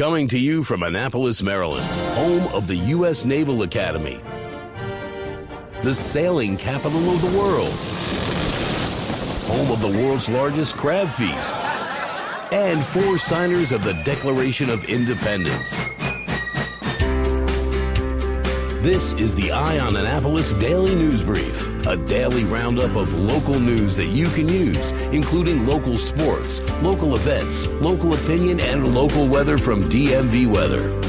Coming to you from Annapolis, Maryland, home of the U.S. Naval Academy, the sailing capital of the world, home of the world's largest crab feast, and 4 signers of the Declaration of Independence. This is the Eye on Annapolis Daily News Brief, a daily roundup of local news that you can use, including local sports, local events, local opinion, and local weather from DMV Weather.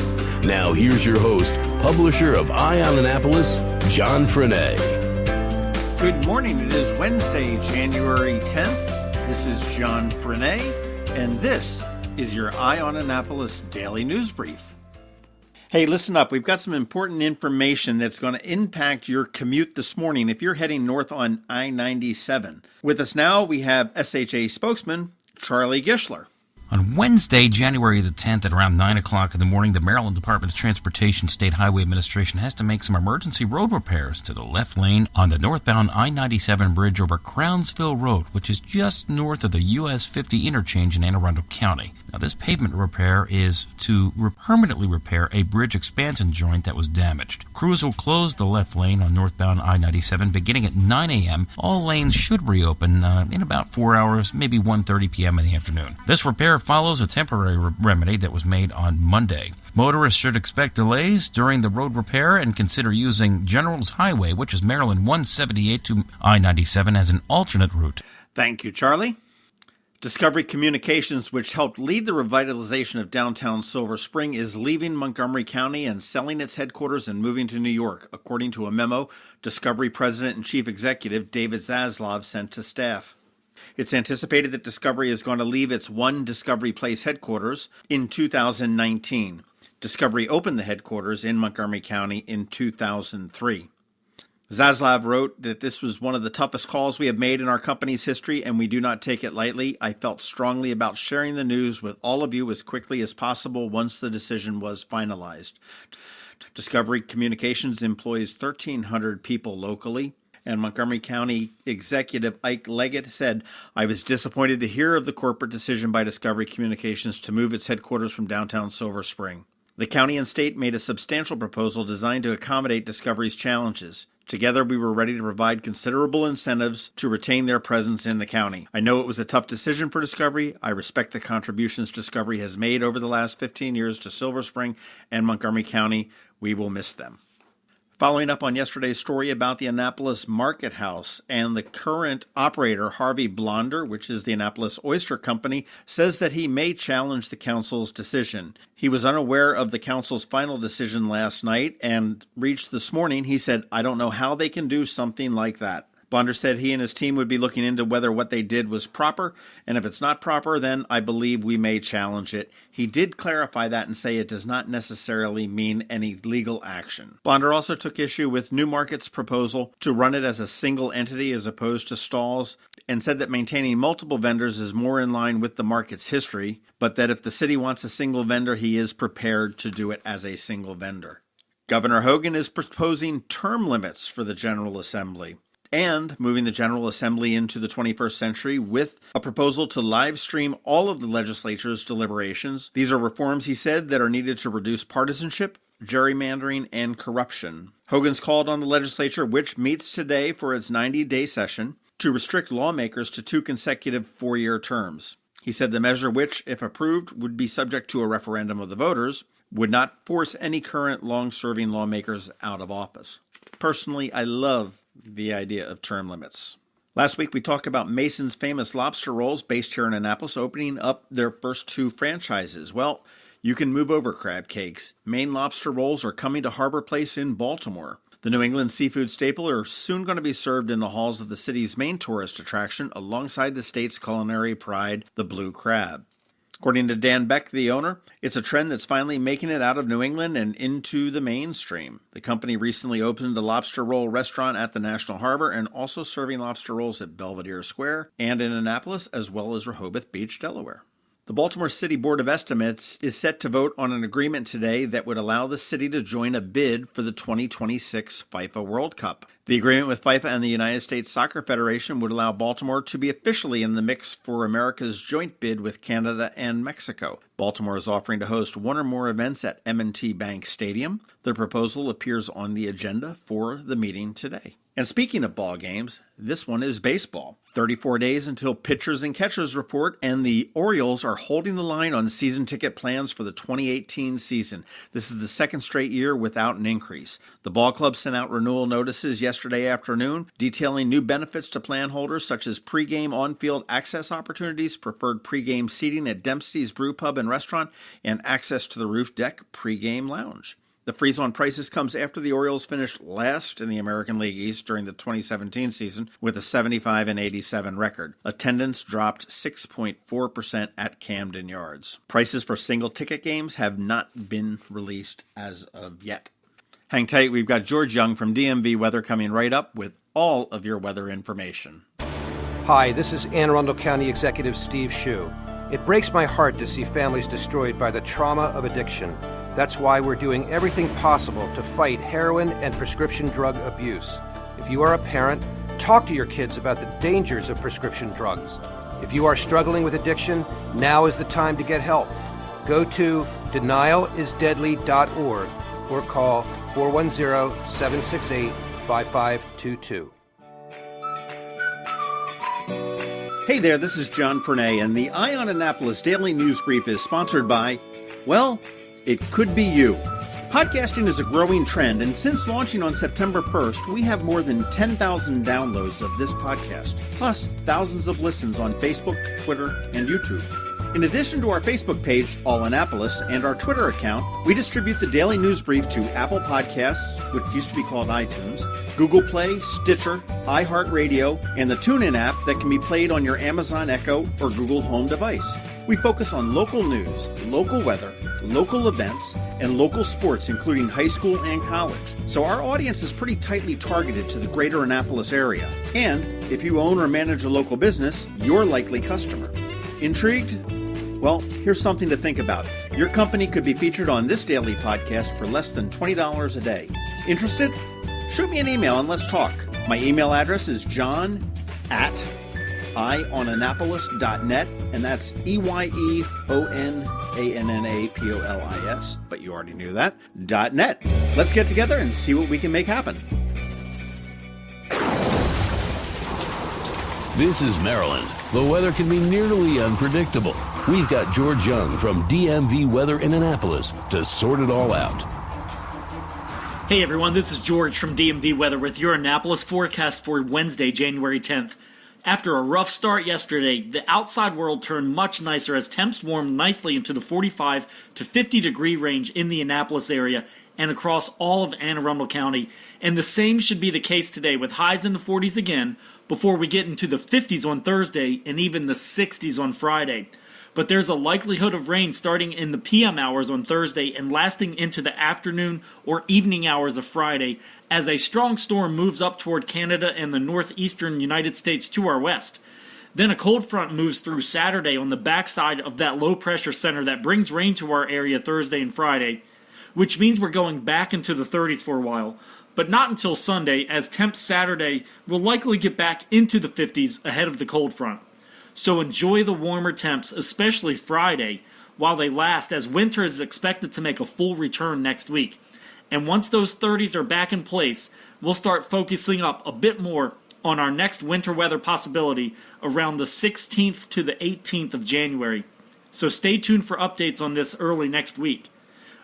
Now here's your host, publisher of Eye on Annapolis, John Frenaye. Good morning. It is Wednesday, January 10th. This is John Frenaye, and this is your Eye on Annapolis Daily News Brief. Hey, listen up. We've got some important information that's going to impact your commute this morning if you're heading north on I-97. With us now, we have SHA spokesman Charlie Gishler. On Wednesday, January the 10th at around 9 o'clock in the morning, the Maryland Department of Transportation State Highway Administration has to make some emergency road repairs to the left lane on the northbound I-97 bridge over Crownsville Road, which is just north of the US 50 interchange in Anne Arundel County. Now, this pavement repair is to permanently repair a bridge expansion joint that was damaged. Crews will close the left lane on northbound I-97 beginning at 9 a.m. All lanes should reopen in about 4 hours, maybe 1:30 p.m. in the afternoon. This repair follows a temporary remedy that was made on Monday. Motorists should expect delays during the road repair and consider using General's Highway, which is Maryland 178 to I-97, as an alternate route. Thank you, Charlie. Discovery Communications, which helped lead the revitalization of downtown Silver Spring, is leaving Montgomery County and selling its headquarters and moving to New York, according to a memo Discovery President and Chief Executive David Zaslav sent to staff. It's anticipated that Discovery is going to leave its One Discovery Place headquarters in 2019. Discovery opened the headquarters in Montgomery County in 2003. Zaslav wrote that this was one of the toughest calls we have made in our company's history, and we do not take it lightly. I felt strongly about sharing the news with all of you as quickly as possible once the decision was finalized. Discovery Communications employs 1,300 people locally, and Montgomery County Executive Ike Leggett said, "I was disappointed to hear of the corporate decision by Discovery Communications to move its headquarters from downtown Silver Spring. The county and state made a substantial proposal designed to accommodate Discovery's challenges. Together, we were ready to provide considerable incentives to retain their presence in the county. I know it was a tough decision for Discovery. I respect the contributions Discovery has made over the last 15 years to Silver Spring and Montgomery County. We will miss them." Following up on yesterday's story about the Annapolis Market House, and the current operator, Harvey Blonder, which is the Annapolis Oyster Company, says that he may challenge the council's decision. He was unaware of the council's final decision last night and reached this morning. He said, "I don't know how they can do something like that." Blonder said he and his team would be looking into whether what they did was proper, and if it's not proper, then I believe we may challenge it. He did clarify that and say it does not necessarily mean any legal action. Blonder also took issue with Newmarket's proposal to run it as a single entity as opposed to stalls, and said that maintaining multiple vendors is more in line with the market's history, but that if the city wants a single vendor, he is prepared to do it as a single vendor. Governor Hogan is proposing term limits for the General Assembly, and moving the General Assembly into the 21st century with a proposal to live stream all of the legislature's deliberations. These are reforms, he said, that are needed to reduce partisanship, gerrymandering, and corruption. Hogan's called on the legislature, which meets today for its 90-day session, to restrict lawmakers to 2 consecutive 4-year terms. He said the measure, which, if approved, would be subject to a referendum of the voters, would not force any current long-serving lawmakers out of office. Personally, I love the idea of term limits. Last week, we talked about Mason's famous Lobster Rolls, based here in Annapolis, opening up their first 2 franchises. Well, you can move over, crab cakes. Maine Lobster Rolls are coming to Harbor Place in Baltimore. The New England seafood staple are soon going to be served in the halls of the city's main tourist attraction alongside the state's culinary pride, the blue crab. According to Dan Beck, the owner, it's a trend that's finally making it out of New England and into the mainstream. The company recently opened a lobster roll restaurant at the National Harbor and also serving lobster rolls at Belvedere Square and in Annapolis, as well as Rehoboth Beach, Delaware. The The Baltimore City Board of Estimates is set to vote on an agreement today that would allow the city to join a bid for the 2026 FIFA World Cup. The agreement with FIFA and the United States Soccer Federation would allow Baltimore to be officially in the mix for America's joint bid with Canada and Mexico. Baltimore is offering to host one or more events at M&T Bank Stadium. The proposal appears on the agenda for the meeting today. And speaking of ball games, this one is baseball. 34 days until pitchers and catchers report, and the Orioles are holding the line on season ticket plans for the 2018 season. This is the second straight year without an increase. The ball club sent out renewal notices yesterday afternoon detailing new benefits to plan holders such as pregame on-field access opportunities, preferred pregame seating at Dempsey's Brew Pub and Restaurant, and access to the roof deck pregame lounge. The freeze on prices comes after the Orioles finished last in the American League East during the 2017 season with a 75-87 record. Attendance dropped 6.4% at Camden Yards. Prices for single ticket games have not been released as of yet. Hang tight, we've got George Young from DMV Weather coming right up with all of your weather information. Hi, this is Anne Arundel County Executive Steve Shue. It breaks my heart to see families destroyed by the trauma of addiction. That's why we're doing everything possible to fight heroin and prescription drug abuse. If you are a parent, talk to your kids about the dangers of prescription drugs. If you are struggling with addiction, now is the time to get help. Go to denialisdeadly.org or call 410-768-5522. Hey there, this is John Fernay, and the Eye on Annapolis Daily News Brief is sponsored by, well, it could be you. Podcasting is a growing trend, and since launching on September 1st, we have more than 10,000 downloads of this podcast, plus thousands of listens on Facebook, Twitter, and YouTube. In addition to our Facebook page, All Annapolis, and our Twitter account, we distribute the Daily News Brief to Apple Podcasts, which used to be called iTunes, Google Play, Stitcher, iHeartRadio, and the TuneIn app that can be played on your Amazon Echo or Google Home device. We focus on local news, local weather, local events, and local sports, including high school and college. So our audience is pretty tightly targeted to the greater Annapolis area. And if you own or manage a local business, you're a likely customer. Intrigued? Well, here's something to think about. Your company could be featured on this daily podcast for less than $20 a day. Interested? Shoot me an email and let's talk. My email address is john@ionannapolis.net, and that's EYEONANNAPOLIS, but you already knew that, .net. Let's get together and see what we can make happen. This is Maryland. The weather can be nearly unpredictable. We've got George Young from DMV Weather in Annapolis to sort it all out. Hey everyone, this is George from DMV Weather with your Annapolis forecast for Wednesday, January 10th. After a rough start yesterday, the outside world turned much nicer as temps warmed nicely into the 45 to 50 degree range in the Annapolis area and across all of Anne Arundel County. And the same should be the case today with highs in the 40s again before we get into the 50s on Thursday and even the 60s on Friday. But there's a likelihood of rain starting in the PM hours on Thursday and lasting into the afternoon or evening hours of Friday as a strong storm moves up toward Canada and the northeastern United States to our west. Then a cold front moves through Saturday on the backside of that low pressure center that brings rain to our area Thursday and Friday, which means we're going back into the 30s for a while. But not until Sunday, as temps Saturday will likely get back into the 50s ahead of the cold front. So enjoy the warmer temps, especially Friday, while they last, as winter is expected to make a full return next week. And once those 30s are back in place, we'll start focusing up a bit more on our next winter weather possibility around the 16th to the 18th of January. So stay tuned for updates on this early next week.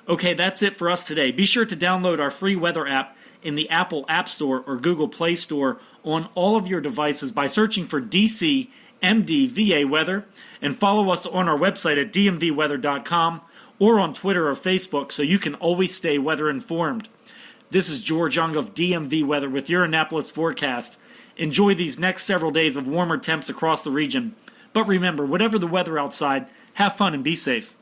Okay, that's it for us today. Be sure to download our free weather app in the Apple App Store or Google Play Store on all of your devices by searching for DC MDVA Weather, and follow us on our website at dmvweather.com or on Twitter or Facebook so you can always stay weather informed. This is George Young of DMV Weather with your Annapolis forecast. Enjoy these next several days of warmer temps across the region. But remember, whatever the weather outside, have fun and be safe.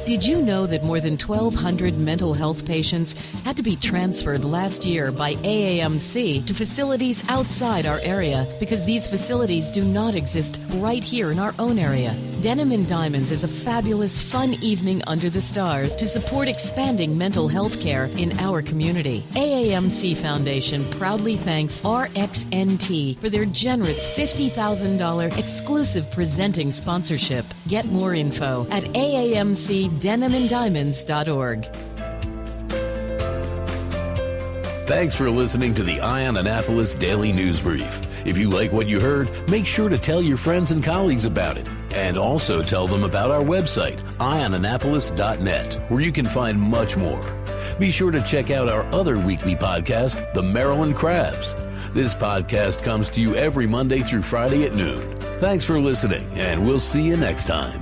Did you know that more than 1,200 mental health patients had to be transferred last year by AAMC to facilities outside our area because these facilities do not exist right here in our own area? Denim and Diamonds is a fabulous, fun evening under the stars to support expanding mental health care in our community. AAMC Foundation proudly thanks RxNT for their generous $50,000 exclusive presenting sponsorship. Get more info at aamcdenimanddiamonds.org. Thanks for listening to the Eye on Annapolis Daily News Brief. If you like what you heard, make sure to tell your friends and colleagues about it. And also tell them about our website, eyeonannapolis.net, where you can find much more. Be sure to check out our other weekly podcast, The Maryland Crabs. This podcast comes to you every Monday through Friday at noon. Thanks for listening, and we'll see you next time.